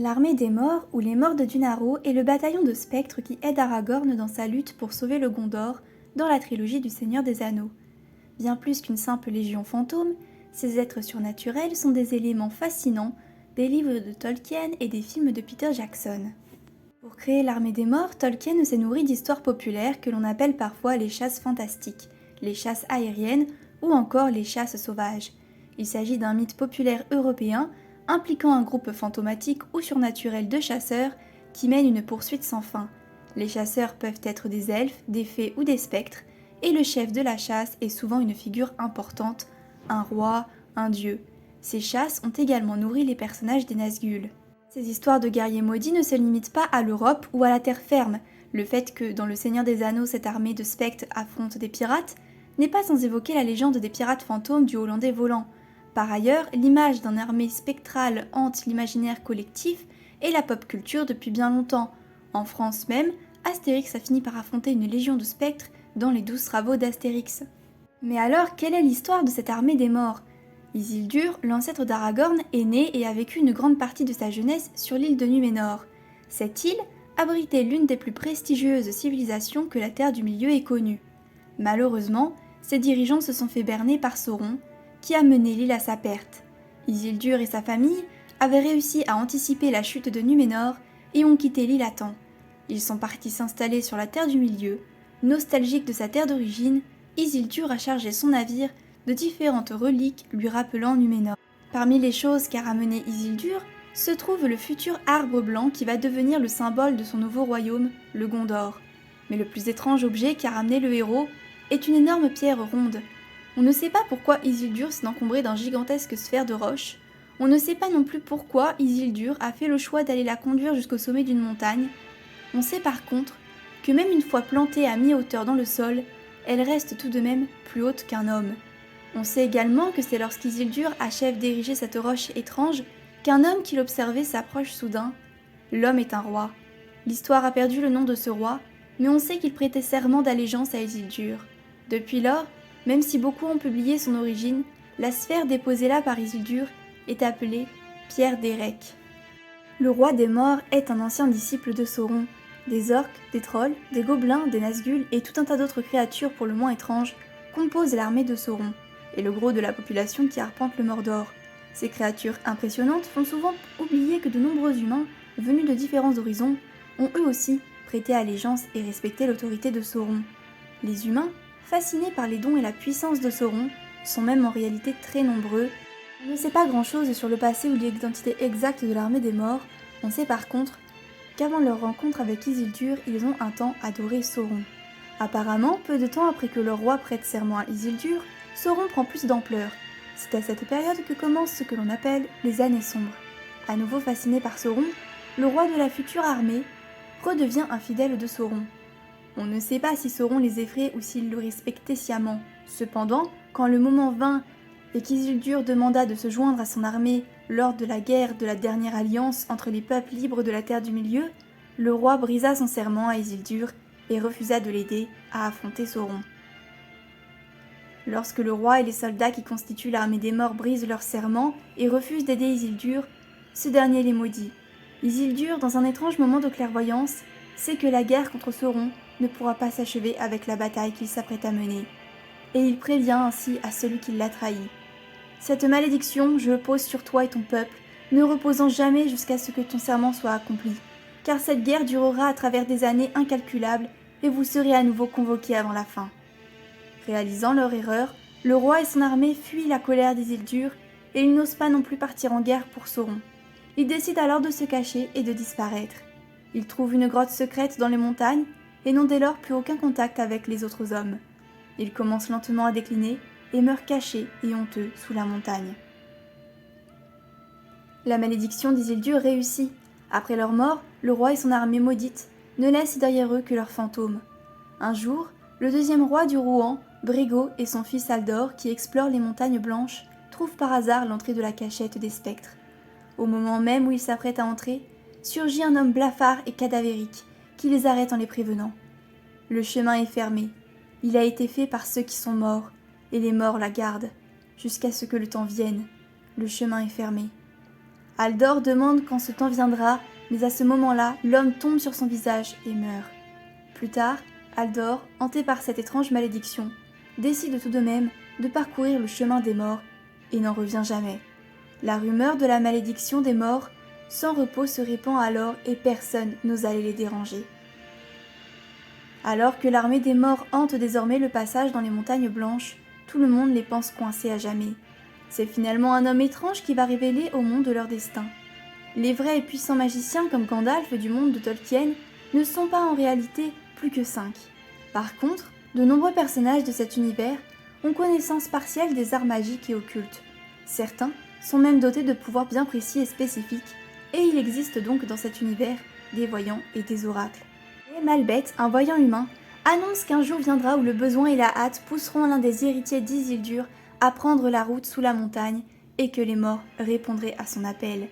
L'armée des morts, ou les morts de Dunaro, est le bataillon de spectres qui aide Aragorn dans sa lutte pour sauver le Gondor dans la trilogie du Seigneur des Anneaux. Bien plus qu'une simple légion fantôme, ces êtres surnaturels sont des éléments fascinants des livres de Tolkien et des films de Peter Jackson. Pour créer l'armée des morts, Tolkien s'est nourri d'histoires populaires que l'on appelle parfois les chasses fantastiques, les chasses aériennes ou encore les chasses sauvages. Il s'agit d'un mythe populaire européen impliquant un groupe fantomatique ou surnaturel de chasseurs qui mènent une poursuite sans fin. Les chasseurs peuvent être des elfes, des fées ou des spectres, et le chef de la chasse est souvent une figure importante, un roi, un dieu. Ces chasses ont également nourri les personnages des Nazgûl. Ces histoires de guerriers maudits ne se limitent pas à l'Europe ou à la terre ferme. Le fait que, dans Le Seigneur des Anneaux, cette armée de spectres affronte des pirates n'est pas sans évoquer la légende des pirates fantômes du Hollandais volant. Par ailleurs, l'image d'un armée spectrale hante l'imaginaire collectif et la pop culture depuis bien longtemps. En France même, Astérix a fini par affronter une légion de spectres dans les 12 travaux d'Astérix. Mais alors, quelle est l'histoire de cette armée des morts ? Isildur, l'ancêtre d'Aragorn, est né et a vécu une grande partie de sa jeunesse sur l'île de Núménor. Cette île abritait l'une des plus prestigieuses civilisations que la Terre du Milieu ait connue. Malheureusement, ses dirigeants se sont fait berner par Sauron, qui a mené l'île à sa perte. Isildur et sa famille avaient réussi à anticiper la chute de Núménor et ont quitté l'île à temps. Ils sont partis s'installer sur la Terre du Milieu. Nostalgique de sa terre d'origine, Isildur a chargé son navire de différentes reliques lui rappelant Núménor. Parmi les choses qu'a ramené Isildur se trouve le futur arbre blanc qui va devenir le symbole de son nouveau royaume, le Gondor. Mais le plus étrange objet qu'a ramené le héros est une énorme pierre ronde. On ne sait pas pourquoi Isildur s'est encombré d'un gigantesque sphère de roche. On ne sait pas non plus pourquoi Isildur a fait le choix d'aller la conduire jusqu'au sommet d'une montagne. On sait par contre que même une fois plantée à mi-hauteur dans le sol, elle reste tout de même plus haute qu'un homme. On sait également que c'est lorsqu'Isildur achève d'ériger cette roche étrange qu'un homme qui l'observait s'approche soudain. L'homme est un roi. L'histoire a perdu le nom de ce roi, mais on sait qu'il prêtait serment d'allégeance à Isildur. Depuis lors, même si beaucoup ont publié son origine, la sphère déposée là par Isildur est appelée Pierre d'Érec. Le roi des morts est un ancien disciple de Sauron. Des orques, des trolls, des gobelins, des Nazgûl et tout un tas d'autres créatures pour le moins étranges composent l'armée de Sauron, et le gros de la population qui arpente le Mordor. Ces créatures impressionnantes font souvent oublier que de nombreux humains, venus de différents horizons, ont eux aussi prêté allégeance et respecté l'autorité de Sauron. Les humains, fascinés par les dons et la puissance de Sauron, sont même en réalité très nombreux. On ne sait pas grand-chose sur le passé ou l'identité exacte de l'armée des morts, on sait par contre qu'avant leur rencontre avec Isildur, ils ont un temps adoré Sauron. Apparemment, peu de temps après que leur roi prête serment à Isildur, Sauron prend plus d'ampleur. C'est à cette période que commence ce que l'on appelle les années sombres. À nouveau fasciné par Sauron, le roi de la future armée redevient un fidèle de Sauron. On ne sait pas si Sauron les effraie ou s'il le respectait sciemment. Cependant, quand le moment vint et qu'Isildur demanda de se joindre à son armée lors de la guerre de la dernière alliance entre les peuples libres de la Terre du Milieu, le roi brisa son serment à Isildur et refusa de l'aider à affronter Sauron. Lorsque le roi et les soldats qui constituent l'armée des morts brisent leur serment et refusent d'aider Isildur, ce dernier les maudit. Isildur, dans un étrange moment de clairvoyance, sait que la guerre contre Sauron ne pourra pas s'achever avec la bataille qu'il s'apprête à mener. Et il prévient ainsi à celui qui l'a trahi. Cette malédiction, je le pose sur toi et ton peuple, ne reposant jamais jusqu'à ce que ton serment soit accompli. Car cette guerre durera à travers des années incalculables et vous serez à nouveau convoqués avant la fin. Réalisant leur erreur, le roi et son armée fuient la colère d'Isildur et ils n'osent pas non plus partir en guerre pour Sauron. Ils décident alors de se cacher et de disparaître. Ils trouvent une grotte secrète dans les montagnes et n'ont dès lors plus aucun contact avec les autres hommes. Ils commencent lentement à décliner et meurent cachés et honteux sous la montagne. La malédiction d'Isildur réussit. Après leur mort, le roi et son armée maudite ne laissent derrière eux que leurs fantômes. Un jour, le deuxième roi du Rohan, Brégo, et son fils Aldor, qui explorent les montagnes blanches, trouvent par hasard l'entrée de la cachette des spectres. Au moment même où ils s'apprêtent à entrer, surgit un homme blafard et cadavérique, qui les arrête en les prévenant. Le chemin est fermé. Il a été fait par ceux qui sont morts, et les morts la gardent, jusqu'à ce que le temps vienne. Le chemin est fermé. Aldor demande quand ce temps viendra, mais à ce moment-là, l'homme tombe sur son visage et meurt. Plus tard, Aldor, hanté par cette étrange malédiction, décide tout de même de parcourir le chemin des morts et n'en revient jamais. La rumeur de la malédiction des morts sans repos se répand alors et personne n'ose aller les déranger. Alors que l'armée des morts hante désormais le passage dans les montagnes blanches, tout le monde les pense coincés à jamais. C'est finalement un homme étrange qui va révéler au monde leur destin. Les vrais et puissants magiciens comme Gandalf du monde de Tolkien ne sont pas en réalité plus que 5. Par contre, de nombreux personnages de cet univers ont connaissance partielle des arts magiques et occultes. Certains sont même dotés de pouvoirs bien précis et spécifiques, et il existe donc dans cet univers des voyants et des oracles. Et Malbet, un voyant humain, annonce qu'un jour viendra où le besoin et la hâte pousseront l'un des héritiers d'Isildur à prendre la route sous la montagne et que les morts répondraient à son appel.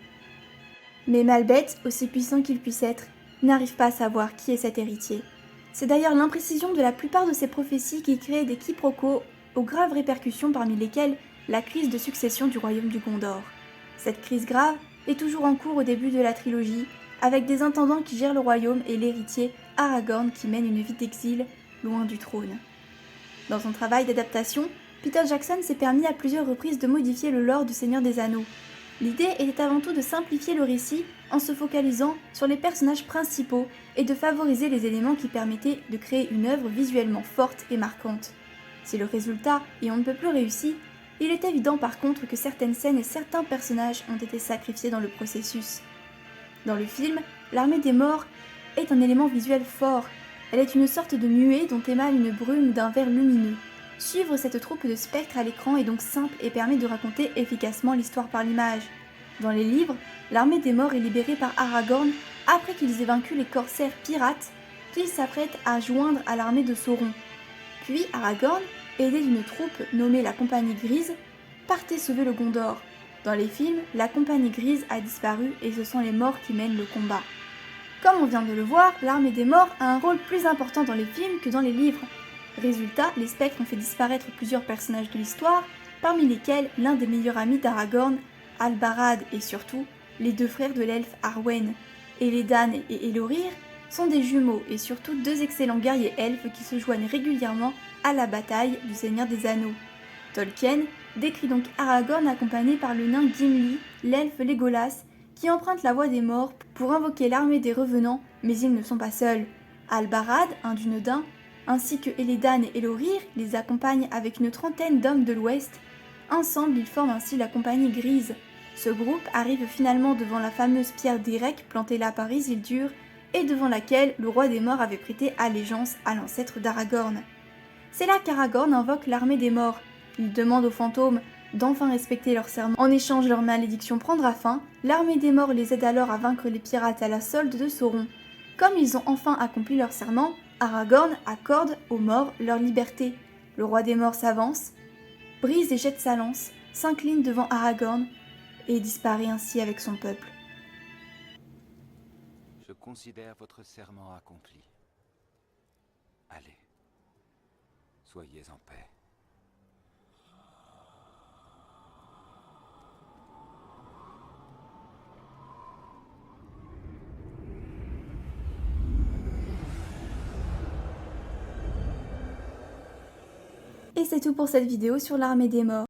Mais Malbet, aussi puissant qu'il puisse être, n'arrive pas à savoir qui est cet héritier. C'est d'ailleurs l'imprécision de la plupart de ces prophéties qui crée des quiproquos aux graves répercussions parmi lesquelles la crise de succession du royaume du Gondor. Cette crise grave est toujours en cours au début de la trilogie, avec des intendants qui gèrent le royaume et l'héritier Aragorn qui mène une vie d'exil loin du trône. Dans son travail d'adaptation, Peter Jackson s'est permis à plusieurs reprises de modifier le lore du Seigneur des Anneaux. L'idée était avant tout de simplifier le récit en se focalisant sur les personnages principaux et de favoriser les éléments qui permettaient de créer une œuvre visuellement forte et marquante. Si le résultat est on ne peut plus réussi, il est évident par contre que certaines scènes et certains personnages ont été sacrifiés dans le processus. Dans le film, l'armée des morts est un élément visuel fort. Elle est une sorte de nuée dont émane une brume d'un vert lumineux. Suivre cette troupe de spectres à l'écran est donc simple et permet de raconter efficacement l'histoire par l'image. Dans les livres, l'armée des morts est libérée par Aragorn après qu'ils aient vaincu les corsaires pirates qu'ils s'apprêtent à joindre à l'armée de Sauron. Puis Aragorn, aidé d'une troupe nommée la Compagnie Grise, partait sauver le Gondor. Dans les films, la Compagnie Grise a disparu et ce sont les morts qui mènent le combat. Comme on vient de le voir, l'armée des morts a un rôle plus important dans les films que dans les livres. Résultat, les spectres ont fait disparaître plusieurs personnages de l'histoire, parmi lesquels l'un des meilleurs amis d'Aragorn, Albarad et surtout les deux frères de l'elfe Arwen. Elédan et Elorir sont des jumeaux et surtout deux excellents guerriers elfes qui se joignent régulièrement à la bataille du Seigneur des Anneaux. Tolkien décrit donc Aragorn accompagné par le nain Gimli, l'elfe Legolas, qui empruntent la voie des morts pour invoquer l'armée des revenants, mais ils ne sont pas seuls. Albarad, un Dunedain, ainsi que Elédan et Elorir les accompagnent avec une trentaine d'hommes de l'Ouest. Ensemble, ils forment ainsi la Compagnie Grise. Ce groupe arrive finalement devant la fameuse pierre d'Érec plantée là par Isildur et devant laquelle le roi des morts avait prêté allégeance à l'ancêtre d'Aragorn. C'est là qu'Aragorn invoque l'armée des morts. Il demande aux fantômes d'enfin respecter leur serment. En échange, leur malédiction prendra fin. L'armée des morts les aide alors à vaincre les pirates à la solde de Sauron. Comme ils ont enfin accompli leur serment, Aragorn accorde aux morts leur liberté. Le roi des morts s'avance, brise et jette sa lance, s'incline devant Aragorn et disparaît ainsi avec son peuple. Je considère votre serment accompli. Allez, soyez en paix. Et c'est tout pour cette vidéo sur l'armée des morts.